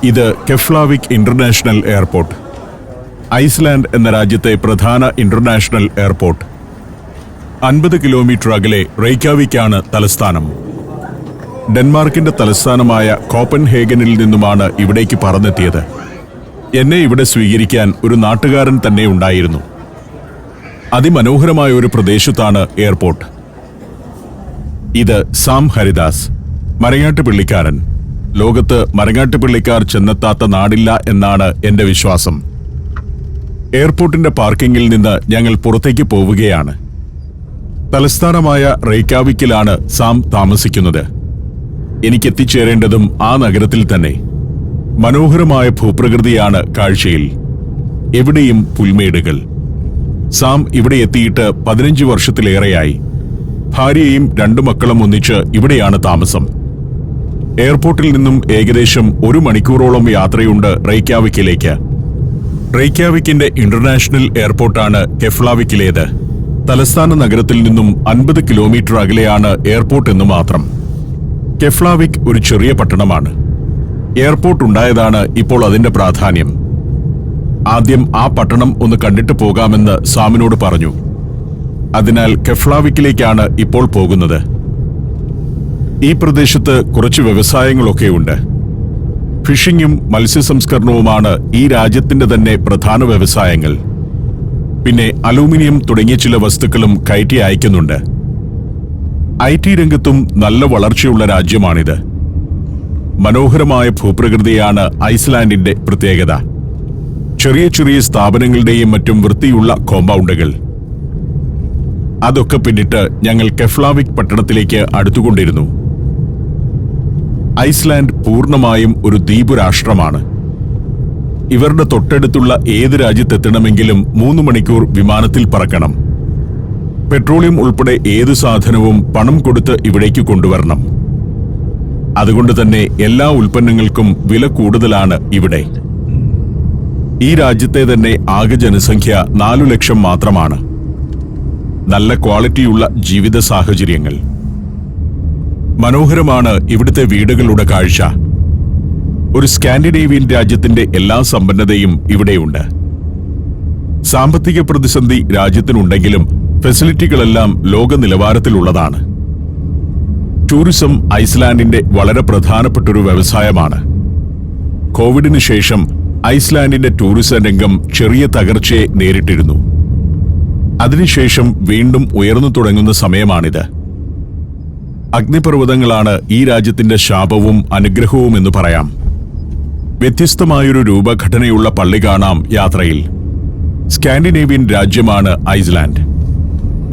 ഇത് കെഫ്ലാവിക് international airport, Iceland എന്ന രാജ്യത്തെ പ്രധാന ഇന്റർനാഷണൽ എയർപോർട്ട്. 50 കിലോമീറ്റർ അകലെ റെയ്ക്യാവിക്കാണ് തലസ്ഥാനം. ഡെൻമാർക്കിന്റെ തലസ്ഥാനമായ കോപ്പൻഹേഗനിൽ നിന്നുമാണ് ഇവിടേക്ക് പറന്നെത്തിയത്. എന്നെ ഇവിടെ സ്വീകരിക്കാൻ ഒരു നാട്ടുകാരൻ തന്നെ ഉണ്ടായിരുന്നു. അതിമനോഹരമായ ഒരു പ്രദേശത്താണ് എയർപോർട്ട്. ഇത് സാം ഹരിദാസ്, മരങ്ങാട്ടുപിള്ളിക്കാരൻ. ലോകത്ത് മരങ്ങാട്ടുപിള്ളിക്കാർ ചെന്നെത്താത്ത നാടില്ല എന്നാണ് എന്റെ വിശ്വാസം. എയർപോർട്ടിന്റെ പാർക്കിങ്ങിൽ നിന്ന് ഞങ്ങൾ പുറത്തേക്ക് പോവുകയാണ്. തലസ്ഥാനമായ റെയ്ക്യാവിക്കിലാണ് സാം താമസിക്കുന്നത്. എനിക്കെത്തിച്ചേരേണ്ടതും ആ നഗരത്തിൽ തന്നെ. മനോഹരമായ ഭൂപ്രകൃതിയാണ് കാഴ്ചയിൽ. എവിടെയും പുൽമേടുകൾ. സാം ഇവിടെ എത്തിയിട്ട് 15 വർഷത്തിലേറെയായി. ഭാര്യയും 2 മക്കളും ഒന്നിച്ച് ഇവിടെയാണ് താമസം. എയർപോർട്ടിൽ നിന്നും ഏകദേശം 1 മണിക്കൂറോളം യാത്രയുണ്ട് റെയ്ക്യാവിക്കിലേക്ക്. റെയ്ക്യാവിക്കിന്റെ ഇന്റർനാഷണൽ എയർപോർട്ടാണ് കെഫ്ലാവിക്കിലേത്. തലസ്ഥാന നഗരത്തിൽ നിന്നും 50 കിലോമീറ്റർ അകലെയാണ് എയർപോർട്ട് എന്ന് മാത്രം. കെഫ്ലാവിക് ഒരു ചെറിയ പട്ടണമാണ്. എയർപോർട്ട് ഉണ്ടായതാണ് ഇപ്പോൾ അതിന്റെ പ്രാധാന്യം. ആദ്യം ആ പട്ടണം ഒന്ന് കണ്ടിട്ട് പോകാമെന്ന് സാമിനോട് പറഞ്ഞു. അതിനാൽ കെഫ്ലാവിക്കിലേക്കാണ് ഇപ്പോൾ പോകുന്നത്. ഈ പ്രദേശത്ത് കുറച്ച് വ്യവസായങ്ങളൊക്കെയുണ്ട്. ഫിഷിംഗും മത്സ്യസംസ്കരണവുമാണ് ഈ രാജ്യത്തിന്റെ തന്നെ പ്രധാന വ്യവസായങ്ങൾ. പിന്നെ അലൂമിനിയം തുടങ്ങിയ ചില വസ്തുക്കളും കയറ്റി അയക്കുന്നുണ്ട്. IT രംഗത്തും നല്ല വളർച്ചയുള്ള രാജ്യമാണിത്. മനോഹരമായ ഭൂപ്രകൃതിയാണ് ഐസ്ലാൻഡിന്റെ പ്രത്യേകത. ചെറിയ ചെറിയ സ്ഥാപനങ്ങളുടെയും മറ്റും വൃത്തിയുള്ള കോമ്പൗണ്ടുകൾ. അതൊക്കെ പിന്നിട്ട് ഞങ്ങൾ കെഫ്ലാവിക് പട്ടണത്തിലേക്ക് അടുത്തുകൊണ്ടിരുന്നു. ഐസ്ലാൻഡ് പൂർണ്ണമായും ഒരു ദ്വീപ് രാഷ്ട്രമാണ്. ഇവരുടെ തൊട്ടടുത്തുള്ള ഏത് രാജ്യത്തെത്തണമെങ്കിലും 3 മണിക്കൂർ വിമാനത്തിൽ പറക്കണം. പെട്രോളിയം ഉൾപ്പെടെ ഏതു സാധനവും പണം കൊടുത്ത് ഇവിടേക്ക് കൊണ്ടുവരണം. അതുകൊണ്ട് തന്നെ എല്ലാ ഉൽപ്പന്നങ്ങൾക്കും വില കൂടുതലാണ് ഇവിടെ. ഈ രാജ്യത്തെ തന്നെ ആകെ ജനസംഖ്യ 4 ലക്ഷം മാത്രമാണ്. നല്ല ക്വാളിറ്റിയുള്ള ജീവിത സാഹചര്യങ്ങൾ. മനോഹരമാണ് ഇവിടുത്തെ വീടുകളുടെ കാഴ്ച. ഒരു സ്കാൻഡിനേവിയൻ രാജ്യത്തിന്റെ എല്ലാ സമ്പന്നതയും ഇവിടെയുണ്ട്. സാമ്പത്തിക പ്രതിസന്ധി രാജ്യത്തിനുണ്ടെങ്കിലും ഫെസിലിറ്റികളെല്ലാം ലോക നിലവാരത്തിലുള്ളതാണ്. ടൂറിസം ഐസ്ലാൻഡിന്റെ വളരെ പ്രധാനപ്പെട്ടൊരു വ്യവസായമാണ്. കോവിഡിന് ശേഷം ഐസ്ലാൻഡിന്റെ ടൂറിസം രംഗം ചെറിയ തകർച്ചയെ നേരിട്ടിരുന്നു. അതിനുശേഷം വീണ്ടും ഉയർന്നു തുടങ്ങുന്ന സമയമാണിത്. അഗ്നിപർവ്വതങ്ങളാണ് ഈ രാജ്യത്തിന്റെ ശാപവും അനുഗ്രഹവും എന്ന് പറയാം. വ്യത്യസ്തമായൊരു രൂപഘടനയുള്ള പള്ളി കാണാം യാത്രയിൽ. സ്കാൻഡിനേവിയൻ രാജ്യമാണ് ഐസ്ലാൻഡ്.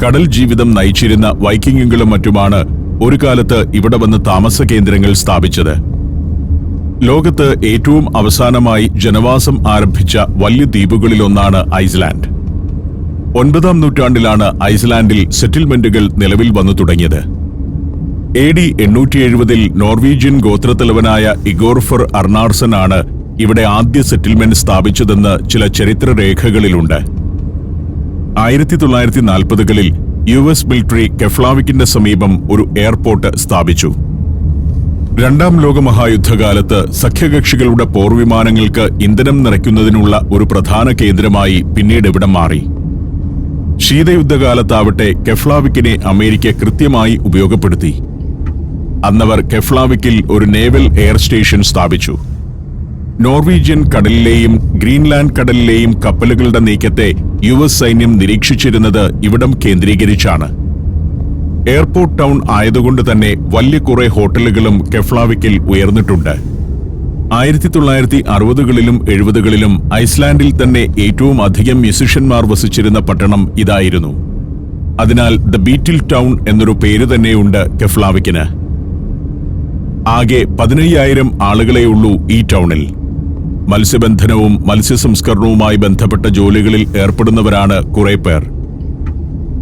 കടൽ ജീവിതം നയിച്ചിരുന്ന വൈക്കിങ്ങുകളും മറ്റുമാണ് ഒരു കാലത്ത് ഇവിടെ വന്ന് താമസ കേന്ദ്രങ്ങൾ സ്ഥാപിച്ചത്. ലോകത്ത് ഏറ്റവും അവസാനമായി ജനവാസം ആരംഭിച്ച വലിയ ദ്വീപുകളിലൊന്നാണ് ഐസ്ലാൻഡ്. 9-ാം നൂറ്റാണ്ടിലാണ് ഐസ്ലാൻഡിൽ സെറ്റിൽമെന്റുകൾ നിലവിൽ വന്നു തുടങ്ങിയത്. AD 870-ൽ നോർവീജിയൻ ഗോത്രത്തലവനായ ഇഗോർഫർ അർണാർസൻ ആണ് ഇവിടെ ആദ്യ സെറ്റിൽമെന്റ് സ്ഥാപിച്ചതെന്ന് ചില ചരിത്രരേഖകളിലുണ്ട്. 1940-കളിൽ US മിലിറ്ററി കെഫ്ലാവിക്കിന്റെ സമീപം ഒരു എയർപോർട്ട് സ്ഥാപിച്ചു. 2-ാം ലോകമഹായുദ്ധകാലത്ത് സഖ്യകക്ഷികളുടെ പോർവിമാനങ്ങൾക്ക് ഇന്ധനം നിറയ്ക്കുന്നതിനുള്ള ഒരു പ്രധാന കേന്ദ്രമായി പിന്നീട് ഇവിടം മാറി. ശീതയുദ്ധകാലത്താവട്ടെ കെഫ്ലാവിക്കിനെ അമേരിക്ക കൃത്യമായി ഉപയോഗപ്പെടുത്തി. അന്നവർ കെഫ്ലാവിക്കിൽ ഒരു നേവൽ എയർ സ്റ്റേഷൻ സ്ഥാപിച്ചു. നോർവീജിയൻ കടലിലെയും ഗ്രീൻലാൻഡ് കടലിലെയും കപ്പലുകളുടെ നീക്കത്തെ US സൈന്യം നിരീക്ഷിച്ചിരുന്നത് ഇവിടം കേന്ദ്രീകരിച്ചാണ്. എയർപോർട്ട് ടൗൺ ആയതുകൊണ്ട് തന്നെ വലിയ കുറെ ഹോട്ടലുകളും കെഫ്ലാവിക്കിൽ ഉയർന്നിട്ടുണ്ട്. 1960-കളിലും 70-കളിലും ഐസ്ലാൻഡിൽ തന്നെ ഏറ്റവും അധികം മ്യൂസിഷ്യന്മാർ വസിച്ചിരുന്ന പട്ടണം ഇതായിരുന്നു. അതിനാൽ ദ ബീറ്റിൽ ടൗൺ എന്നൊരു പേര് തന്നെയുണ്ട് കെഫ്ലാവിക്കിന്. ആകെ 15,000 ആളുകളെയുള്ളൂ ഈ ടൗണിൽ. മത്സ്യബന്ധനവും മത്സ്യസംസ്കരണവുമായി ബന്ധപ്പെട്ട ജോലികളിൽ ഏർപ്പെടുന്നവരാണ് കുറെ പേർ.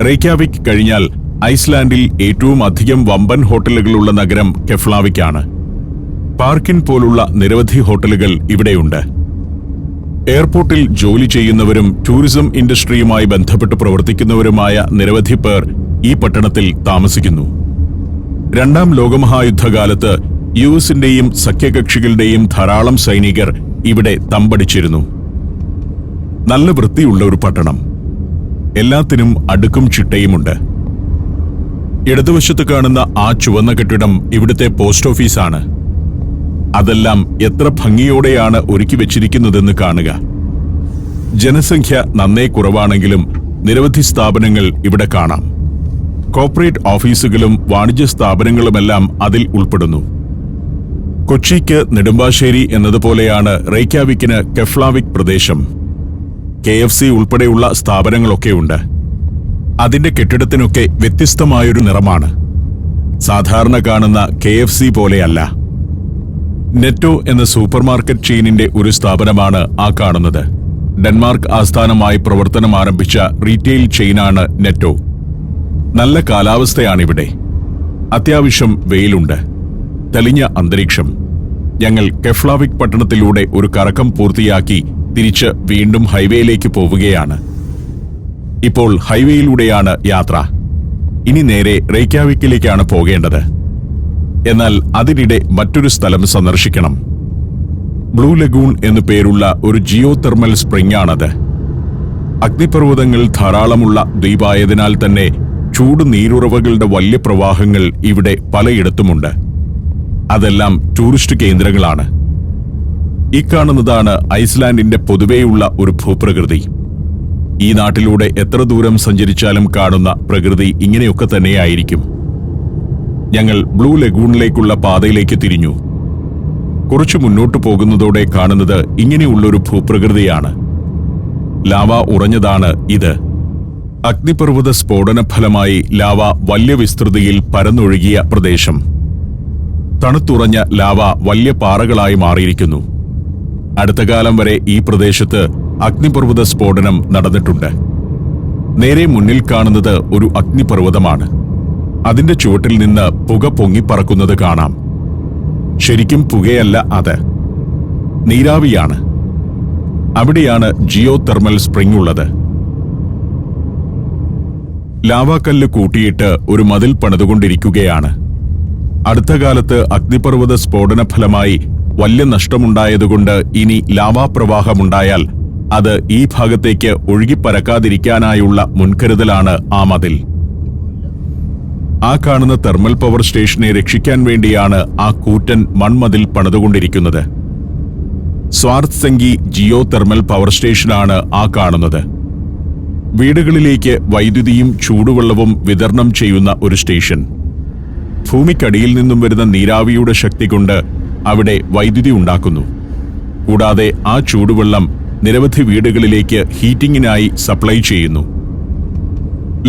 റെയ്ക്യാവിക് കഴിഞ്ഞാൽ ഐസ്ലാൻഡിൽ ഏറ്റവും അധികം വമ്പൻ ഹോട്ടലുകളുള്ള നഗരം കെഫ്ലാവിക്കാണ്. പാർക്കിൻ പോലുള്ള നിരവധി ഹോട്ടലുകൾ ഇവിടെയുണ്ട്. എയർപോർട്ടിൽ ജോലി ചെയ്യുന്നവരും ടൂറിസം ഇൻഡസ്ട്രിയുമായി ബന്ധപ്പെട്ട് പ്രവർത്തിക്കുന്നവരുമായ നിരവധി പേർ ഈ പട്ടണത്തിൽ താമസിക്കുന്നു. 2-ാം ലോകമഹായുദ്ധകാലത്ത് യുഎസിന്റെയും സഖ്യകക്ഷികളുടെയും ധാരാളം സൈനികർ ഇവിടെ തമ്പടിച്ചിരുന്നു. നല്ല വൃത്തിയുള്ള ഒരു പട്ടണം. എല്ലാത്തിനും അടുക്കും ചിട്ടയുമുണ്ട്. ഇടതുവശത്ത് കാണുന്ന ആ ചുവന്ന കെട്ടിടം ഇവിടുത്തെ പോസ്റ്റ് ഓഫീസാണ്. അതെല്ലാം എത്ര ഭംഗിയോടെയാണ് ഒരുക്കി വെച്ചിരിക്കുന്നതെന്ന് കാണുക. ജനസംഖ്യ നന്നേ കുറവാണെങ്കിലും നിരവധി സ്ഥാപനങ്ങൾ ഇവിടെ കാണാം. കോർപ്പറേറ്റ് ഓഫീസുകളും വാണിജ്യ സ്ഥാപനങ്ങളുമെല്ലാം അതിൽ ഉൾപ്പെടുന്നു. കൊച്ചിക്ക് നെടുമ്പാശ്ശേരി എന്നതുപോലെയാണ് റെയ്ക്യാവിക്കിന് കെഫ്ലാവിക് പ്രദേശം. KFC ഉൾപ്പെടെയുള്ള സ്ഥാപനങ്ങളൊക്കെയുണ്ട്. അതിന്റെ കെട്ടിടത്തിനൊക്കെ വ്യത്യസ്തമായൊരു നിറമാണ്. സാധാരണ കാണുന്ന KFC പോലെയല്ല. നെറ്റോ എന്ന സൂപ്പർമാർക്കറ്റ് ചെയിനിന്റെ ഒരു സ്ഥാപനമാണ് ആ കാണുന്നത്. ഡെൻമാർക്ക് ആസ്ഥാനമായി പ്രവർത്തനം ആരംഭിച്ച റീറ്റെയിൽ ചെയിനാണ് നെറ്റോ. നല്ല കാലാവസ്ഥയാണിവിടെ. അത്യാവശ്യം വെയിലുണ്ട്. തെളിഞ്ഞ അന്തരീക്ഷം. ഞങ്ങൾ കെഫ്ലാവിക് പട്ടണത്തിലൂടെ ഒരു കറക്കം പൂർത്തിയാക്കി തിരിച്ച് വീണ്ടും ഹൈവേയിലേക്ക് പോവുകയാണ്. ഇപ്പോൾ ഹൈവേയിലൂടെയാണ് യാത്ര. ഇനി നേരെ റെയ്ക്യാവിക്കിലേക്കാണ് പോകേണ്ടത്. എന്നാൽ അതിനിടെ മറ്റൊരു സ്ഥലം സന്ദർശിക്കണം. ബ്ലൂ ലഗൂൺ എന്നു പേരുള്ള ഒരു ജിയോ തെർമൽ സ്പ്രിംഗ് ആണത്. അഗ്നിപർവ്വതങ്ങൾ ധാരാളമുള്ള ദ്വീപായതിനാൽ തന്നെ ചൂട് നീരുറവകളുടെ വലിയ പ്രവാഹങ്ങൾ ഇവിടെ പലയിടത്തുമുണ്ട്. അതെല്ലാം ടൂറിസ്റ്റ് കേന്ദ്രങ്ങളാണ്. ഈ കാണുന്നതാണ് ഐസ്ലാൻഡിന്റെ പൊതുവെയുള്ള ഒരു ഭൂപ്രകൃതി. ഈ നാട്ടിലൂടെ എത്ര ദൂരം സഞ്ചരിച്ചാലും കാണുന്ന പ്രകൃതി ഇങ്ങനെയൊക്കെ തന്നെയായിരിക്കും. ഞങ്ങൾ ബ്ലൂ ലഗൂണിലേക്കുള്ള പാതയിലേക്ക് തിരിഞ്ഞു. കുറച്ചു മുന്നോട്ടു പോകുന്നതോടെ കാണുന്നത് ഇങ്ങനെയുള്ളൊരു ഭൂപ്രകൃതിയാണ്. ലാവ ഉറഞ്ഞതാണ് ഇത്. അഗ്നിപർവ്വത സ്ഫോടന ഫലമായി ലാവ വലിയ വിസ്തൃതിയിൽ പരന്നൊഴുകിയ പ്രദേശം. തണുത്തുറഞ്ഞ ലാവ വലിയ പാറകളായി മാറിയിരിക്കുന്നു. അടുത്ത കാലം വരെ ഈ പ്രദേശത്ത് അഗ്നിപർവ്വത സ്ഫോടനം നടന്നിട്ടുണ്ട്. നേരെ മുന്നിൽ കാണുന്നത് ഒരു അഗ്നിപർവ്വതമാണ്. അതിന്റെ ചുവട്ടിൽ നിന്ന് പുക പൊങ്ങിപ്പറക്കുന്നത് കാണാം. ശരിക്കും പുകയല്ല, അത് നീരാവിയാണ്. അവിടെയാണ് ജിയോ തെർമൽ സ്പ്രിംഗ് ഉള്ളത്. ലാവാക്കല്ല് കൂട്ടിയിട്ട് ഒരു മതിൽ പണിതുകൊണ്ടിരിക്കുകയാണ്. അടുത്ത കാലത്ത് അഗ്നിപർവ്വത സ്ഫോടന ഫലമായി വലിയ നഷ്ടമുണ്ടായതുകൊണ്ട് ഇനി ലാവാപ്രവാഹമുണ്ടായാൽ അത് ഈ ഭാഗത്തേക്ക് ഒഴുകിപ്പരക്കാതിരിക്കാനായുള്ള മുൻകരുതലാണ് ആ മതിൽ. ആ കാണുന്ന തെർമൽ പവർ സ്റ്റേഷനെ രക്ഷിക്കാൻ വേണ്ടിയാണ് ആ കൂറ്റൻ മൺമതിൽ പണിതുകൊണ്ടിരിക്കുന്നത്. സ്വാർത്ത് സെങ്കി ജിയോ തെർമൽ പവർ സ്റ്റേഷനാണ് ആ കാണുന്നത്. വീടുകളിലേക്ക് വൈദ്യുതിയും ചൂടുവെള്ളവും വിതരണം ചെയ്യുന്ന ഒരു സ്റ്റേഷൻ. ഭൂമിക്കടിയിൽ നിന്നും വരുന്ന നീരാവിയുടെ ശക്തി കൊണ്ട് അവിടെ വൈദ്യുതി ഉണ്ടാക്കുന്നു. കൂടാതെ ആ ചൂടുവെള്ളം നിരവധി വീടുകളിലേക്ക് ഹീറ്റിംഗിനായി സപ്ലൈ ചെയ്യുന്നു.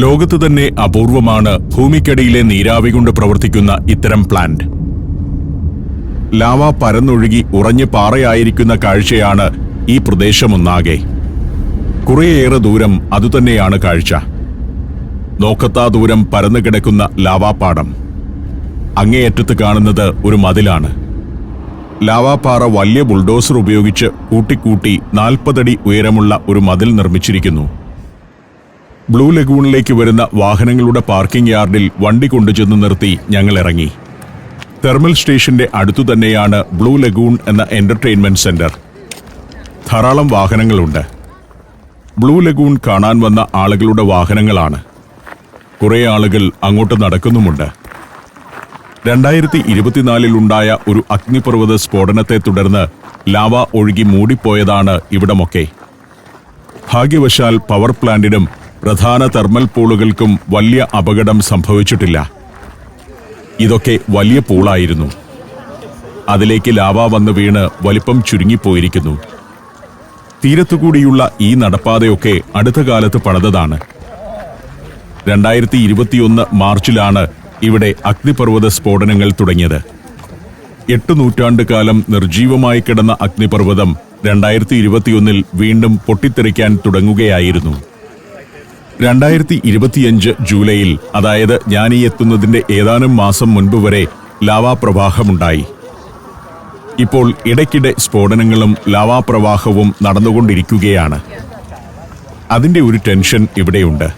ലോകത്ത് തന്നെ അപൂർവമാണ് ഭൂമിക്കടിയിലെ നീരാവി കൊണ്ട് പ്രവർത്തിക്കുന്ന ഇത്തരം പ്ലാന്റ്. ലാവ പരന്നൊഴുകി ഉറഞ്ഞ് പാറയായിരിക്കുന്ന കാഴ്ചയാണ് ഈ പ്രദേശമൊന്നാകെ. കുറേയേറെ ദൂരം അതുതന്നെയാണ് കാഴ്ച. നോക്കത്താ ദൂരം പരന്നു കിടക്കുന്ന ലാവാപ്പാടം. അങ്ങേയറ്റത്ത് കാണുന്നത് ഒരു മതിലാണ്. ലാവാപ്പാറ വലിയ ബുൾഡോസർ ഉപയോഗിച്ച് കൂട്ടിക്കൂട്ടി 40 അടി ഉയരമുള്ള ഒരു മതിൽ നിർമ്മിച്ചിരിക്കുന്നു. ബ്ലൂ ലഗൂണിലേക്ക് വരുന്ന വാഹനങ്ങളുടെ പാർക്കിംഗ് യാർഡിൽ വണ്ടി കൊണ്ടുചെന്ന് നിർത്തി ഞങ്ങൾ ഇറങ്ങി. തെർമൽ സ്റ്റേഷന്റെ അടുത്തുതന്നെയാണ് ബ്ലൂ ലഗൂൺ എന്ന എന്റർടൈൻമെന്റ് സെന്റർ. ധാരാളം വാഹനങ്ങളുണ്ട്. ബ്ലൂ ലഗൂൺ കാണാൻ വന്ന ആളുകളുടെ വാഹനങ്ങളാണ്. കുറേ ആളുകൾ അങ്ങോട്ട് നടക്കുന്നുമുണ്ട്. 2024 ഒരു അഗ്നിപർവ്വത സ്ഫോടനത്തെ തുടർന്ന് ലാവ ഒഴുകി മൂടിപ്പോയതാണ് ഇവിടമൊക്കെ. ഭാഗ്യവശാൽ പവർ പ്ലാന്റിനും പ്രധാന തെർമൽ പൂളുകൾക്കും വലിയ അപകടം സംഭവിച്ചിട്ടില്ല. ഇതൊക്കെ വലിയ പൂളായിരുന്നു. അതിലേക്ക് ലാവ വന്ന് വീണ് വലിപ്പം ചുരുങ്ങിപ്പോയിരിക്കുന്നു. തീരത്തുകൂടിയുള്ള ഈ നടപ്പാതയൊക്കെ അടുത്ത കാലത്ത് പണിതതാണ്. 2021 മാർച്ചിലാണ് ഇവിടെ അഗ്നിപർവ്വത സ്ഫോടനങ്ങൾ തുടങ്ങിയത്. 8 നൂറ്റാണ്ട് കാലം നിർജീവമായി കിടന്ന അഗ്നിപർവ്വതം 2021 വീണ്ടും പൊട്ടിത്തെറിക്കാൻ തുടങ്ങുകയായിരുന്നു. 2025 ജൂലൈയിൽ, അതായത് ഞാനീ എത്തുന്നതിന്റെ ഏതാനും മാസം മുൻപ് വരെ ലാവാപ്രവാഹമുണ്ടായി. ഇപ്പോൾ ഇടയ്ക്കിടെ സ്ഫോടനങ്ങളും ലാവാപ്രവാഹവും നടന്നുകൊണ്ടിരിക്കുകയാണ്. അതിന്റെ ഒരു ടെൻഷൻ ഇവിടെയുണ്ട്.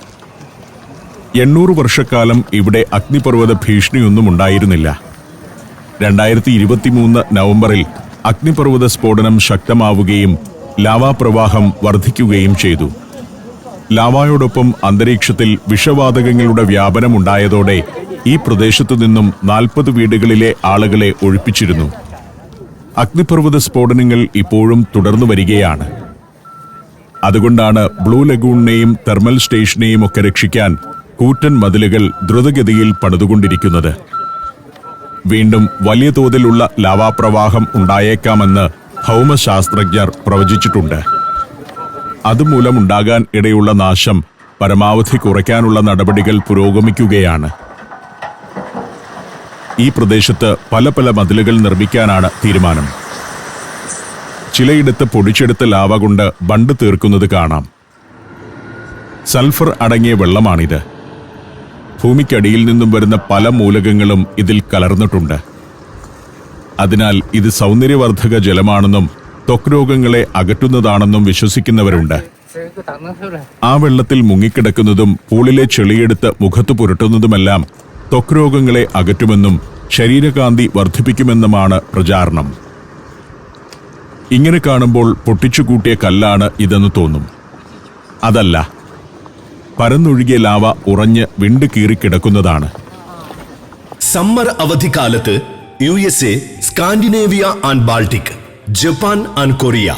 800 വർഷക്കാലം ഇവിടെ അഗ്നിപർവ്വത ഭീഷണിയൊന്നും ഉണ്ടായിരുന്നില്ല. 2023 നവംബറിൽ അഗ്നിപർവ്വത സ്ഫോടനം ശക്തമാവുകയും ലാവാപ്രവാഹം വർദ്ധിക്കുകയും ചെയ്തു. ലാവായോടൊപ്പം അന്തരീക്ഷത്തിൽ വിഷവാതകങ്ങളുടെ വ്യാപനമുണ്ടായതോടെ ഈ പ്രദേശത്തു നിന്നും 40 വീടുകളിലെ ആളുകളെ ഒഴിപ്പിച്ചിരുന്നു. അഗ്നിപർവ്വത സ്ഫോടനങ്ങൾ ഇപ്പോഴും തുടർന്നു വരികയാണ്. അതുകൊണ്ടാണ് ബ്ലൂ ലഗൂണിനെയും തെർമൽ സ്റ്റേഷനെയും ഒക്കെ രക്ഷിക്കാൻ കൂറ്റൻ മതിലുകൾ ദ്രുതഗതിയിൽ പണിതുകൊണ്ടിരിക്കുന്നത്. വീണ്ടും വലിയ തോതിലുള്ള ലാവാപ്രവാഹം ഉണ്ടായേക്കാമെന്ന് ഭൗമശാസ്ത്രജ്ഞർ പ്രവചിച്ചിട്ടുണ്ട്. അതുമൂലമുണ്ടാകാൻ ഇടയുള്ള നാശം പരമാവധി കുറയ്ക്കാനുള്ള നടപടികൾ പുരോഗമിക്കുകയാണ്. ഈ പ്രദേശത്ത് പല മതിലുകൾ നിർമ്മിക്കാനാണ് തീരുമാനം. ചിലയിടത്ത് പൊടിച്ചെടുത്ത ലാവ കൊണ്ട് ബണ്ട് തീർക്കുന്നത് കാണാം. സൾഫർ അടങ്ങിയ വെള്ളമാണിത്. ഭൂമിക്കടിയിൽ നിന്നും വരുന്ന പല മൂലകങ്ങളും ഇതിൽ കലർന്നിട്ടുണ്ട്. അതിനാൽ ഇത് സൗന്ദര്യവർദ്ധക ജലമാണെന്നും ത്വക്ക് രോഗങ്ങളെ അകറ്റുന്നതാണെന്നും വിശ്വസിക്കുന്നവരുണ്ട്. ആ വെള്ളത്തിൽ മുങ്ങിക്കിടക്കുന്നതും പൂളിലെ ചെളിയെടുത്ത് മുഖത്ത് പുരട്ടുന്നതുമെല്ലാം ത്വക്ക് രോഗങ്ങളെ അകറ്റുമെന്നും ശരീരകാന്തി വർദ്ധിപ്പിക്കുമെന്നുമാണ് പ്രചാരണം. ഇങ്ങനെ കാണുമ്പോൾ പൊട്ടിച്ചുകൂട്ടിയ കല്ലാണ് ഇതെന്ന് തോന്നും. അതല്ല, പരന്നൊഴുകിയ ലാവ ഉറഞ്ഞ് വിണ്ട് കീറിക്കിടക്കുന്നതാണ്. സമ്മർ അവധിക്കാലത്ത് USA, Scandinavia and Baltic, Japan and Korea,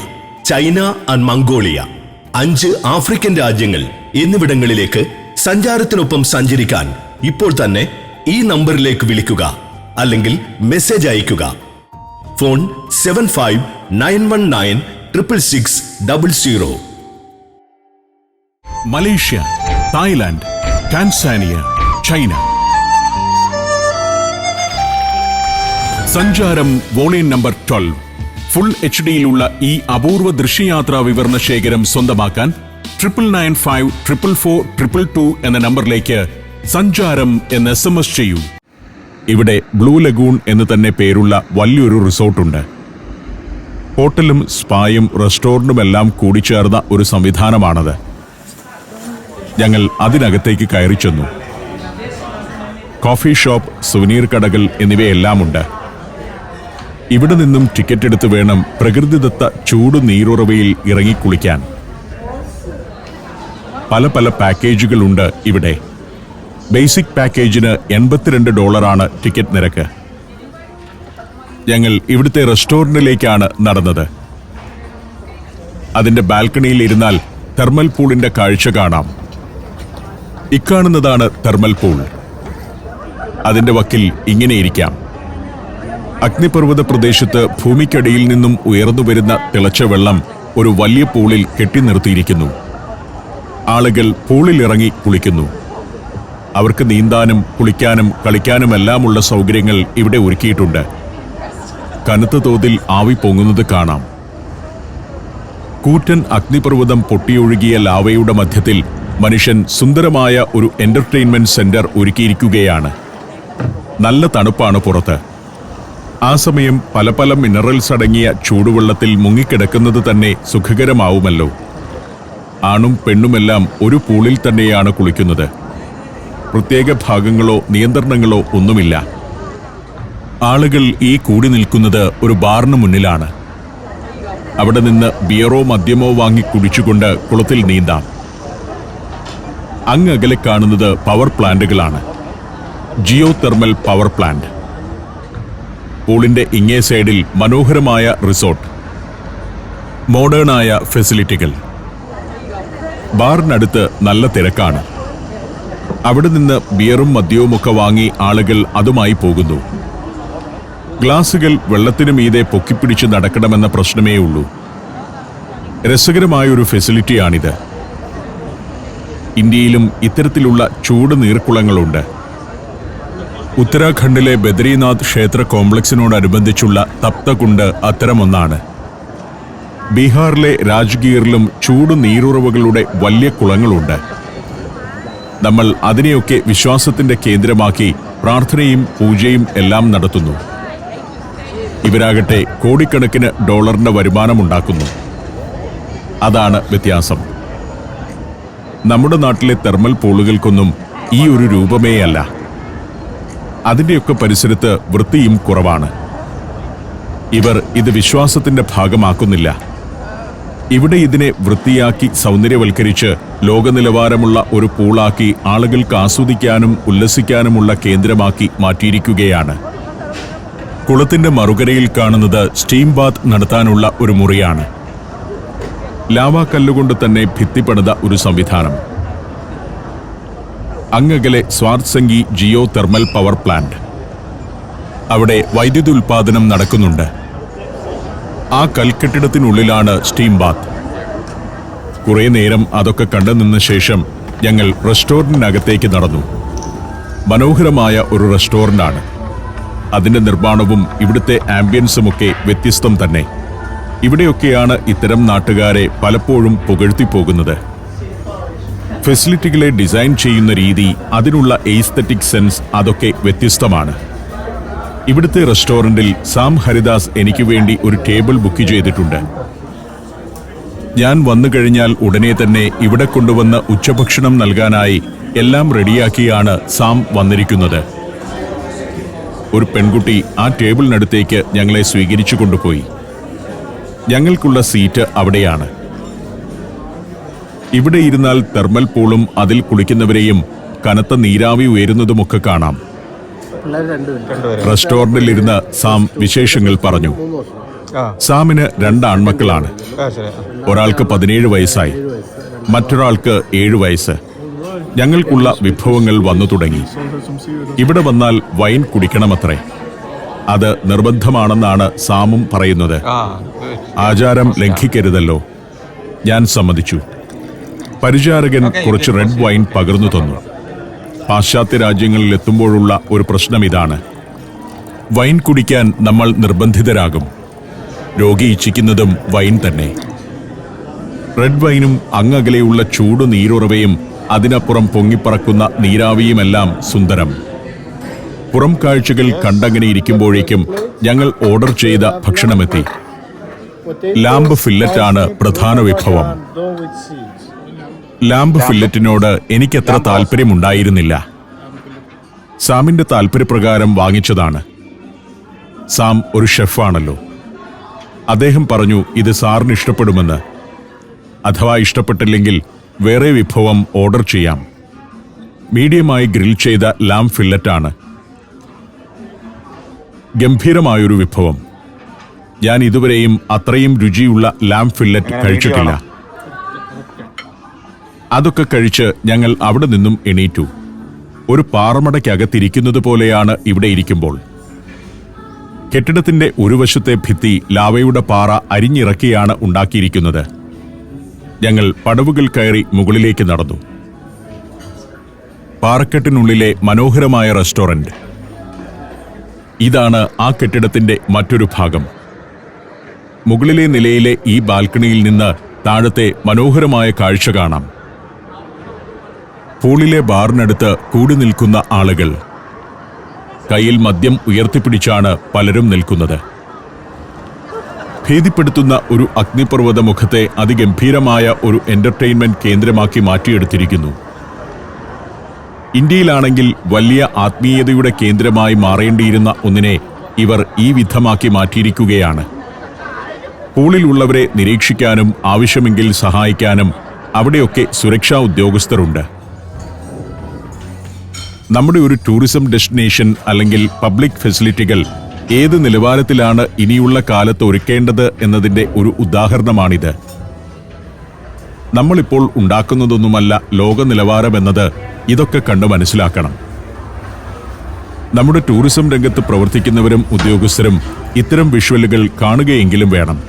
China and Mongolia, 5 African രാജ്യങ്ങൾ എന്നിവിടങ്ങളിലേക്ക് സഞ്ചാരത്തിനൊപ്പം സഞ്ചരിക്കാൻ ഇപ്പോൾ തന്നെ ഈ നമ്പറിലേക്ക് വിളിക്കുക അല്ലെങ്കിൽ മെസ്സേജ് അയയ്ക്കുക. Phone 7591966600. Malaysia, Thailand, Tanzania, China. സഞ്ചാരം വോളിയം നമ്പർ 12 ഫുൾ HD-യിലുള്ള ഈ അപൂർവ ദൃശ്യയാത്രാ വിവരണ ശേഖരം സ്വന്തമാക്കാൻ 99544422 എന്ന നമ്പറിലേക്ക് സഞ്ചാരം എന്ന് SMS ചെയ്യൂ. ഇവിടെ ബ്ലൂ ലഗൂൺ എന്ന് തന്നെ പേരുള്ള വലിയൊരു റിസോർട്ടുണ്ട്. ഹോട്ടലും സ്പായും റെസ്റ്റോറന്റുമെല്ലാം കൂടിച്ചേർന്ന ഒരു സംവിധാനമാണത്. ഞങ്ങൾ അതിനകത്തേക്ക് കയറി ചെന്നു. കോഫി ഷോപ്പ്, സുവനീർ കടകൾ എന്നിവയെല്ലാമുണ്ട്. ഇവിടെ നിന്നും ടിക്കറ്റ് എടുത്ത് വേണം പ്രകൃതിദത്ത ചൂട് നീരുറവയിൽ ഇറങ്ങിക്കുളിക്കാൻ. പല പാക്കേജുകളുണ്ട് ഇവിടെ. ബേസിക് പാക്കേജിന് $82 ടിക്കറ്റ് നിരക്ക്. ഞങ്ങൾ ഇവിടുത്തെ റെസ്റ്റോറന്റിലേക്കാണ് നടന്നത്. അതിന്റെ ബാൽക്കണിയിൽ ഇരുന്നാൽ തെർമൽ പൂളിന്റെ കാഴ്ച കാണാം. ഇക്കാണുന്നതാണ് തെർമൽ പൂൾ. അതിന്റെ വക്കിൽ ഇങ്ങനെയിരിക്കാം. അഗ്നിപർവ്വത പ്രദേശത്ത് ഭൂമിക്കടിയിൽ നിന്നും ഉയർന്നു വരുന്ന തിളച്ച വെള്ളം ഒരു വലിയ പൂളിൽ കെട്ടി നിർത്തിയിരിക്കുന്നു. ആളുകൾ പൂളിലിറങ്ങി കുളിക്കുന്നു. അവർക്ക് നീന്താനും കുളിക്കാനും കളിക്കാനുമെല്ലാമുള്ള സൗകര്യങ്ങൾ ഇവിടെ ഒരുക്കിയിട്ടുണ്ട്. കനത്ത തോതിൽ ആവി പൊങ്ങുന്നത് കാണാം. കൂറ്റൻ അഗ്നിപർവ്വതം പൊട്ടിയൊഴുകിയ ലാവയുടെ മധ്യത്തിൽ മനുഷ്യൻ സുന്ദരമായ ഒരു എന്റർടൈൻമെന്റ് സെന്റർ ഒരുക്കിയിരിക്കുകയാണ്. നല്ല തണുപ്പാണ് പുറത്ത്. ആ സമയം പല മിനറൽസ് അടങ്ങിയ ചൂടുവെള്ളത്തിൽ മുങ്ങിക്കിടക്കുന്നത് തന്നെ സുഖകരമാവുമല്ലോ. ആണും പെണ്ണുമെല്ലാം ഒരു പൂളിൽ തന്നെയാണ് കുളിക്കുന്നത്. പ്രത്യേക ഭാഗങ്ങളോ നിയന്ത്രണങ്ങളോ ഒന്നുമില്ല. ആളുകൾ ഈ കൂടി നിൽക്കുന്നത് ഒരു ബാറിന് മുന്നിലാണ്. അവിടെ നിന്ന് ബിയറോ മദ്യമോ വാങ്ങി കുടിച്ചുകൊണ്ട് കുളത്തിൽ നീന്താം. അങ്ങകലെ കാണുന്നത് പവർ പ്ലാന്റുകളാണ്. Geo thermal power plant. പൂളിന്റെ ഇങ്ങേ സൈഡിൽ മനോഹരമായ റിസോർട്ട്, മോഡേണായ ഫെസിലിറ്റികൾ. ബാറിനടുത്ത് നല്ല തിരക്കാണ്. അവിടെ നിന്ന് ബിയറും മദ്യവുമൊക്കെ വാങ്ങി ആളുകൾ അതുമായി പോകുന്നു. ഗ്ലാസുകൾ വെള്ളത്തിനു മീതെ പൊക്കിപ്പിടിച്ച് നടക്കണമെന്ന പ്രശ്നമേ ഉള്ളൂ. രസകരമായൊരു ഫെസിലിറ്റിയാണിത്. ഇന്ത്യയിലും ഇത്തരത്തിലുള്ള ചൂട് നീർക്കുളങ്ങളുണ്ട്. ഉത്തരാഖണ്ഡിലെ ബദ്രീനാഥ് ക്ഷേത്ര കോംപ്ലക്സിനോടനുബന്ധിച്ചുള്ള തപ്തകുണ്ട് അത്തരമൊന്നാണ്. ബീഹാറിലെ രാജ്ഗീറിലും ചൂട് നീരുറവകളുടെ വലിയ കുളങ്ങളുണ്ട്. നമ്മൾ അതിനെയൊക്കെ വിശ്വാസത്തിന്റെ കേന്ദ്രമാക്കി പ്രാർത്ഥനയും പൂജയും എല്ലാം നടത്തുന്നു. ഇവരാകട്ടെ കോടിക്കണക്കിന് ഡോളറിന്റെ വരുമാനമുണ്ടാക്കുന്നു. അതാണ് വ്യത്യാസം. നമ്മുടെ നാട്ടിലെ തെർമൽ പൂളുകൾക്കൊന്നും ഈ ഒരു രൂപമേയല്ല. അതിന്റെയൊക്കെ പരിസരത്ത് വൃത്തിയും കുറവാണ്. ഇവർ ഇത് വിശ്വാസത്തിന്റെ ഭാഗമാക്കുന്നില്ല. ഇവിടെ ഇതിനെ വൃത്തിയാക്കി സൗന്ദര്യവൽക്കരിച്ച് ലോകനിലവാരമുള്ള ഒരു പൂളാക്കി ആളുകൾക്ക് ആസ്വദിക്കാനും ഉല്ലസിക്കാനുമുള്ള കേന്ദ്രമാക്കി മാറ്റിയിരിക്കുകയാണ്. കുളത്തിന്റെ മറുകരയിൽ കാണുന്നത് സ്റ്റീം ബാത്ത് നടത്താനുള്ള ഒരു മുറിയാണ്. ലാവാക്കല്ലുകൊണ്ട് തന്നെ ഭിത്തി പണിത ഒരു സംവിധാനം. അങ്ങകലെ സ്വാർട്സംഗി ജിയോ തെർമൽ പവർ പ്ലാന്റ്. അവിടെ വൈദ്യുതി ഉൽപാദനം നടക്കുന്നുണ്ട്. ആ കൽക്കെട്ടിടത്തിനുള്ളിലാണ് സ്റ്റീം ബാത്ത്. കുറെ നേരം അതൊക്കെ കണ്ടു നിന്ന ശേഷം ഞങ്ങൾ റെസ്റ്റോറന്റിനകത്തേക്ക് നടന്നു. മനോഹരമായ ഒരു റെസ്റ്റോറന്റാണ്. അതിന്റെ നിർമ്മാണവും ഇവിടുത്തെ ആംബിയൻസുമൊക്കെ വ്യത്യസ്തം തന്നെ. ഇവിടെയൊക്കെയാണ് ഇത്തരം നാട്ടുകാരെ പലപ്പോഴും പുകഴ്ത്തിപ്പോകുന്നത്. ഫെസിലിറ്റികളെ ഡിസൈൻ ചെയ്യുന്ന രീതി, അതിനുള്ള എയ്സ്തെറ്റിക് സെൻസ് അതൊക്കെ വ്യത്യസ്തമാണ്. ഇവിടുത്തെ റെസ്റ്റോറന്റിൽ സാം ഹരിദാസ് എനിക്ക് വേണ്ടി ഒരു ടേബിൾ ബുക്ക് ചെയ്തിട്ടുണ്ട്. ഞാൻ വന്നു കഴിഞ്ഞാൽ ഉടനെ തന്നെ ഇവിടെ കൊണ്ടുവന്ന് ഉച്ചഭക്ഷണം നൽകാനായി എല്ലാം റെഡിയാക്കിയാണ് സാം വന്നിരിക്കുന്നത്. ഒരു പെൺകുട്ടി ആ ടേബിളിനടുത്തേക്ക് ഞങ്ങളെ സ്വീകരിച്ചു കൊണ്ടുപോയി. ഞങ്ങൾക്കുള്ള സീറ്റ് അവിടെയാണ്. ഇവിടെ ഇരുന്നാൽ തെർമൽ പൂളും അതിൽ കുളിക്കുന്നവരെയും കനത്ത നീരാവി ഉയരുന്നതുമൊക്കെ കാണാം. റെസ്റ്റോറന്റിലിരുന്ന് സാം വിശേഷങ്ങൾ പറഞ്ഞു. സാമിന് 2 ആൺമക്കളാണ്. ഒരാൾക്ക് 17 വയസ്സായി, മറ്റൊരാൾക്ക് 7 വയസ്സ്. ഞങ്ങൾക്കുള്ള വിഭവങ്ങൾ വന്നു തുടങ്ങി. ഇവിടെ വന്നാൽ വൈൻ കുടിക്കണമത്രേ. അത് നിർബന്ധമാണെന്നാണ് സാമും പറയുന്നത്. ആചാരം ലംഘിക്കരുതല്ലോ. ഞാൻ സമ്മതിച്ചു. പരിചാരകൻ കുറച്ച് റെഡ് വൈൻ പകർന്നു തന്നു. പാശ്ചാത്യ രാജ്യങ്ങളിൽ എത്തുമ്പോഴുള്ള ഒരു പ്രശ്നം ഇതാണ്. വൈൻ കുടിക്കാൻ നമ്മൾ നിർബന്ധിതരാകും. രോഗി ഇച്ഛിക്കുന്നതും വൈൻ തന്നെ. റെഡ് വൈനും അങ്ങകലെയുള്ള ചൂട് നീരുറവയും അതിനപ്പുറം പൊങ്ങിപ്പറക്കുന്ന നീരാവിയുമെല്ലാം സുന്ദരം. പുറം കാഴ്ചകൾ കണ്ടങ്ങനെ ഇരിക്കുമ്പോഴേക്കും ഞങ്ങൾ ഓർഡർ ചെയ്ത ഭക്ഷണമെത്തി. ലാംബ് ഫില്ലറ്റാണ് പ്രധാന വിഭവം. ലാംബ് ഫില്ലറ്റിനോട് എനിക്കത്ര താല്പര്യമുണ്ടായിരുന്നില്ല. സാമിന്റെ താല്പര്യപ്രകാരം വാങ്ങിച്ചതാണ്. സാം ഒരു ഷെഫാണല്ലോ. അദ്ദേഹം പറഞ്ഞു ഇത് സാറിന് ഇഷ്ടപ്പെടുമെന്ന്. അഥവാ ഇഷ്ടപ്പെട്ടില്ലെങ്കിൽ വേറെ വിഭവം ഓർഡർ ചെയ്യാം. മീഡിയമായി ഗ്രിൽ ചെയ്ത ലാം ഫില്ലറ്റാണ്. ഗംഭീരമായൊരു വിഭവം. ഞാൻ ഇതുവരെയും അത്രയും രുചിയുള്ള ലാം ഫില്ലറ്റ് കഴിച്ചിട്ടില്ല. അതൊക്കെ കഴിച്ച് ഞങ്ങൾ അവിടെ നിന്നും എണീറ്റു. ഒരു പാറമടയ്ക്കകത്തിരിക്കുന്നത് പോലെയാണ് ഇവിടെ ഇരിക്കുമ്പോൾ. കെട്ടിടത്തിന്റെ ഒരു വശത്തെ ഭിത്തി ലാവയുടെ പാറ അരിഞ്ഞിറക്കിയാണ് ഉണ്ടാക്കിയിരിക്കുന്നത്. ഞങ്ങൾ പടവുകൾ കയറി മുകളിലേക്ക് നടന്നു. പാറക്കെട്ടിനുള്ളിലെ മനോഹരമായ റെസ്റ്റോറന്റ്. ഇതാണ് ആ കെട്ടിടത്തിന്റെ മറ്റൊരു ഭാഗം. മുകളിലെ നിലയിലെ ഈ ബാൽക്കണിയിൽ നിന്ന് താഴത്തെ മനോഹരമായ കാഴ്ച കാണാം. പൂളിലെ ബാറിനടുത്ത് കൂടി നിൽക്കുന്ന ആളുകൾ. കയ്യിൽ മദ്യം ഉയർത്തിപ്പിടിച്ചാണ് പലരും നിൽക്കുന്നത്. ഭേദിപ്പെടുത്തുന്ന ഒരു അഗ്നിപർവ്വത മുഖത്തെ അതിഗംഭീരമായ ഒരു എന്റർടൈൻമെന്റ് കേന്ദ്രമാക്കി മാറ്റിയെടുത്തിരിക്കുന്നു. ഇന്ത്യയിലാണെങ്കിൽ വലിയ ആത്മീയതയുടെ കേന്ദ്രമായി മാറേണ്ടിയിരുന്ന ഒന്നിനെ ഇവർ ഈ വിധമാക്കി മാറ്റിയിരിക്കുകയാണ്. പൂളിലുള്ളവരെ നിരീക്ഷിക്കാനും ആവശ്യമെങ്കിൽ സഹായിക്കാനും അവിടെയൊക്കെ സുരക്ഷാ ഉദ്യോഗസ്ഥരുണ്ട്. നമ്മുടെ ഒരു ടൂറിസം ഡെസ്റ്റിനേഷൻ അല്ലെങ്കിൽ പബ്ലിക് ഫെസിലിറ്റികൾ ഏത് നിലവാരത്തിലാണ് ഇനിയുള്ള കാലത്ത് ഒരുക്കേണ്ടത് എന്നതിൻ്റെ ഒരു ഉദാഹരണമാണിത്. നമ്മളിപ്പോൾ ഉണ്ടാക്കുന്നതൊന്നുമല്ല ലോക നിലവാരമെന്നത് ഇതൊക്കെ കണ്ട് മനസ്സിലാക്കണം. നമ്മുടെ ടൂറിസം രംഗത്ത് പ്രവർത്തിക്കുന്നവരും ഉദ്യോഗസ്ഥരും ഇത്തരം വിഷ്വലുകൾ കാണുകയെങ്കിലും വേണം.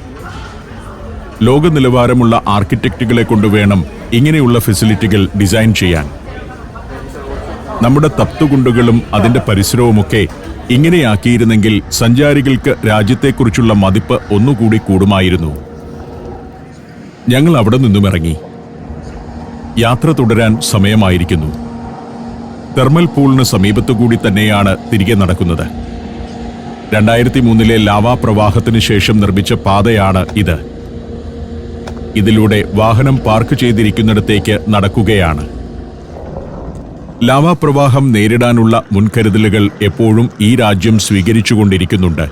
ലോക നിലവാരമുള്ള ആർക്കിടെക്റ്റുകളെ കൊണ്ടുവേണം ഇങ്ങനെയുള്ള ഫെസിലിറ്റികൾ ഡിസൈൻ ചെയ്യാൻ. നമ്മുടെ തപ്തുകുണ്ടുകളും അതിന്റെ പരിസരവുമൊക്കെ ഇങ്ങനെയാക്കിയിരുന്നെങ്കിൽ സഞ്ചാരികൾക്ക് രാജ്യത്തെക്കുറിച്ചുള്ള മതിപ്പ് ഒന്നുകൂടി കൂടുമായിരുന്നു. ഞങ്ങൾ അവിടെ നിന്നും ഇറങ്ങി. യാത്ര തുടരാൻ സമയമായിരിക്കുന്നു. തെർമൽ പൂളിന് സമീപത്തുകൂടി തന്നെയാണ് തിരികെ നടക്കുന്നത്. 2003 ലാവാ പ്രവാഹത്തിന് ശേഷം നിർമ്മിച്ച പാതയാണ് ഇത്. ഇതിലൂടെ വാഹനം പാർക്ക് ചെയ്തിരിക്കുന്നിടത്തേക്ക് നടക്കുകയാണ്. ലാവാപ്രവാഹം നേരിടാനുള്ള മുൻകരുതലുകൾ എപ്പോഴും ഈ രാജ്യം സ്വീകരിച്ചുകൊണ്ടിരിക്കുന്നുണ്ട്.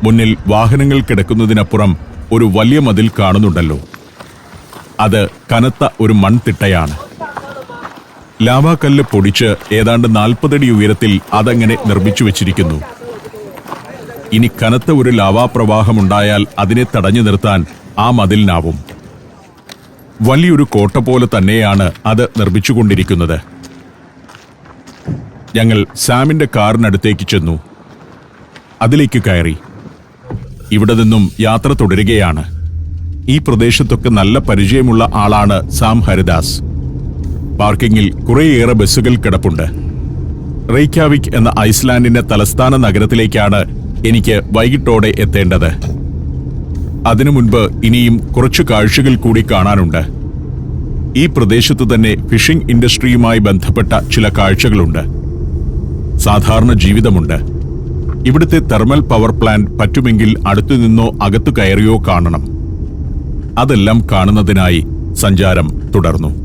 മുന്നിൽ വാഹനങ്ങൾ കിടക്കുന്നതിനപ്പുറം ഒരു വലിയ മതിൽ കാണുന്നുണ്ടല്ലോ. അത് കനത്ത ഒരു മൺതിട്ടയാണ്. ലാവാക്കല്ല് പൊടിച്ച് ഏതാണ്ട് 40 അടി ഉയരത്തിൽ അതങ്ങനെ നിർമ്മിച്ചു വച്ചിരിക്കുന്നു. ഇനി കനത്ത ഒരു ലാവാപ്രവാഹമുണ്ടായാൽ അതിനെ തടഞ്ഞു നിർത്താൻ ആ മതിലിനാവും. വലിയൊരു കോട്ട പോലെ തന്നെയാണ് അത് നിർമ്മിച്ചുകൊണ്ടിരിക്കുന്നത്. ഞങ്ങൾ സാമിന്റെ കാറിനടുത്തേക്ക് ചെന്നു. അതിലേക്ക് കയറി. ഇവിടെ നിന്നും യാത്ര തുടരുകയാണ്. ഈ പ്രദേശത്തൊക്കെ നല്ല പരിചയമുള്ള ആളാണ് സാം ഹരിദാസ്. പാർക്കിങ്ങിൽ കുറേയേറെ ബസ്സുകൾ കിടപ്പുണ്ട്. റെയ്ക്യാവിക് എന്ന ഐസ്ലാൻഡിന്റെ തലസ്ഥാന നഗരത്തിലേക്കാണ് എനിക്ക് വൈകിട്ടോടെ എത്തേണ്ടത്. അതിനു മുൻപ് ഇനിയും കുറച്ചു കാഴ്ചകൾ കൂടി കാണാനുണ്ട്. ഈ പ്രദേശത്ത് തന്നെ ഫിഷിംഗ് ഇൻഡസ്ട്രിയുമായി ബന്ധപ്പെട്ട ചില കാഴ്ചകളുണ്ട്. സാധാരണ ജീവിതമുണ്ട്. ഇവിടുത്തെ തെർമൽ പവർ പ്ലാന്റ് പറ്റുമെങ്കിൽ അടുത്തുനിന്നോ അകത്തു കയറിയോ കാണണം. അതെല്ലാം കാണുന്നതിനായി സഞ്ചാരം തുടർന്നു.